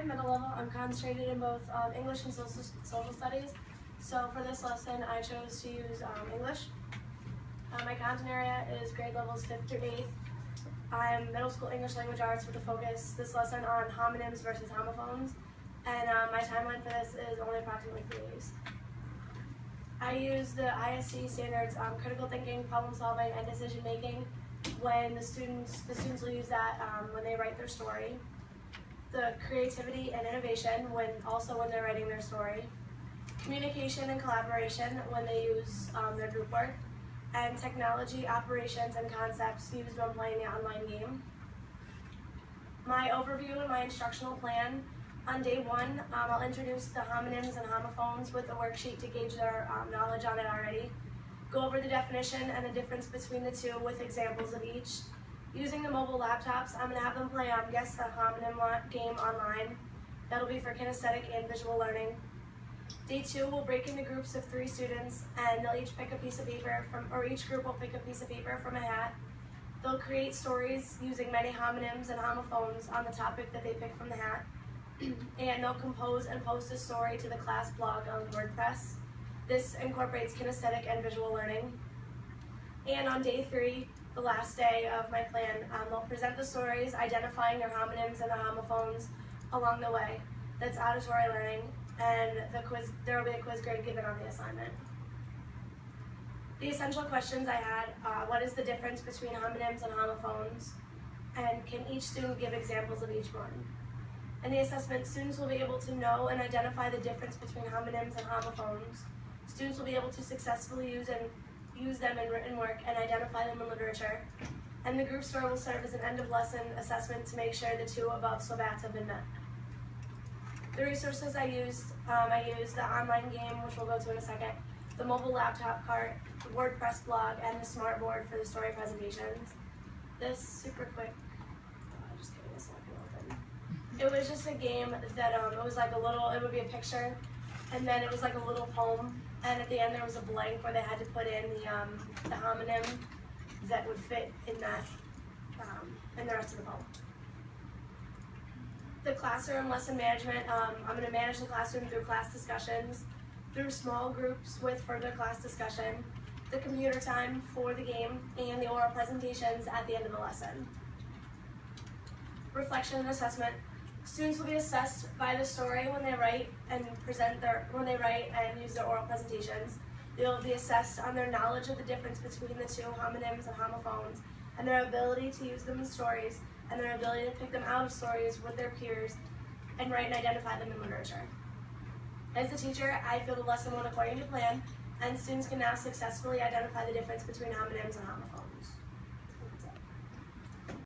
time, middle level, I'm concentrated in both English and social studies. So for this lesson, I chose to use English. My content area is grade levels 5th through 8th. I'm middle school English language arts with a focus this lesson on homonyms versus homophones. And my timeline for this is only approximately 3 days. I use the ISC standards, critical thinking, problem solving, and decision making when the students will use that when they write their story. The creativity and innovation when they're writing their story. Communication and collaboration when they use their group work. And technology, operations, and concepts used when playing the online game. My overview and my instructional plan. On day 1, I'll introduce the homonyms and homophones with a worksheet to gauge their knowledge on it already. Go over the definition and the difference between the two with examples of each. Using the mobile laptops, I'm going to have them play Guess the Homonym game online. That'll be for kinesthetic and visual learning. Day 2, we'll break into groups of 3 students, and they'll each pick a piece of paper each group will pick a piece of paper from a hat. They'll create stories using many homonyms and homophones on the topic that they pick from the hat. And they'll compose and post a story to the class blog on WordPress. This incorporates kinesthetic and visual learning. And on day 3, the last day of my plan, they'll present the stories, identifying their homonyms and the homophones along the way. That's auditory learning, and there will be a quiz grade given on the assignment. The essential questions I had, what is the difference between homonyms and homophones? And can each student give examples of each one? In the assessment, students will be able to know and identify the difference between homonyms and homophones. Students will be able to successfully use them in written work and identify them in literature. And the group story will serve as an end-of-lesson assessment to make sure the 2 above SWOBATs have been met. The resources I used the online game, which we'll go to in a second, the mobile laptop cart, the WordPress blog, and the smart board for the story presentations. This super quick, just kidding, it's not gonna open. It was just a game that it was like it would be a picture, and then it was like a little poem, and at the end there was a blank where they had to put in the homonym that would fit in that, in the rest of the poem. The classroom lesson management, I'm going to manage the classroom through class discussions, through small groups with further class discussion, the computer time for the game, and the oral presentations at the end of the lesson. Reflection and assessment. Students will be assessed by the story when they write and use their oral presentations. They will be assessed on their knowledge of the difference between the 2 homonyms and homophones, and their ability to use them in stories, and their ability to pick them out of stories with their peers and write and identify them in literature. As a teacher, I feel the lesson went according to plan, and students can now successfully identify the difference between homonyms and homophones.